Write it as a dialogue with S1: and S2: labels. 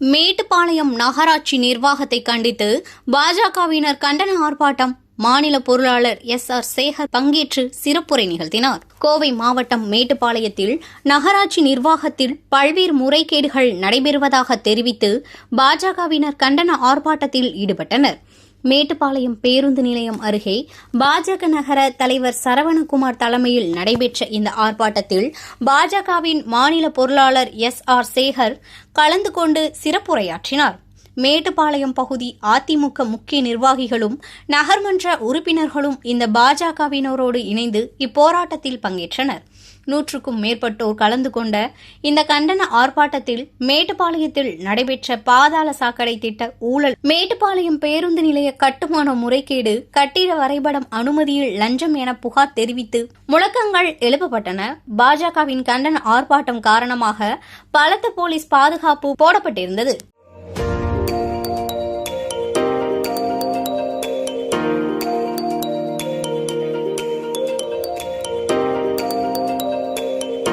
S1: மேட்டுப்பாளையம் நகராட்சி நிர்வாகத்தை கண்டித்து பாஜகவினர் கண்டன ஆர்ப்பாட்டம். மாநில பொருளாளர் SR சேகர் பங்கேற்று சிறப்புரை நிகழ்த்தினார். கோவை மாவட்டம் மேட்டுப்பாளையத்தில் நகராட்சி நிர்வாகத்தில் பல்வேறு முறைகேடுகள் நடைபெறுவதாக தெரிவித்து பாஜகவினர் கண்டன ஆர்ப்பாட்டத்தில் ஈடுபட்டனர். மேட்டுப்பாளையம் பேருந்து நிலையம் அருகே பாஜக நகர தலைவர் சரவணகுமார் தலைமையில் நடைபெற்ற இந்த ஆர்ப்பாட்டத்தில் பாஜகவின் மாநில பொருளாளர் SR சேகர் கலந்து கொண்டு சிறப்புரையாற்றினார். மேட்டுப்பாளையம் பகுதி அதிமுக முக்கிய நிர்வாகிகளும் நகர்மன்ற உறுப்பினர்களும் இந்த பாஜகவினரோடு இணைந்து இப்போராட்டத்தில் பங்கேற்றனர். 100க்கும் மேற்பட்டோர் கலந்து கொண்ட இந்த கண்டன ஆர்ப்பாட்டத்தில் மேட்டுப்பாளையத்தில் நடைபெற்ற பாதாள சாக்கடை திட்ட ஊழல், மேட்டுப்பாளையம் பேருந்து நிலைய கட்டுமான முறைகேடு, கட்டிட வரைபடம் அனுமதியில் லஞ்சம் என புகார் தெரிவித்து முழக்கங்கள் எழுப்பப்பட்டன. பாஜகவின் கண்டன ஆர்ப்பாட்டம் காரணமாக பலத்த போலீஸ் பாதுகாப்பு போடப்பட்டிருந்தது.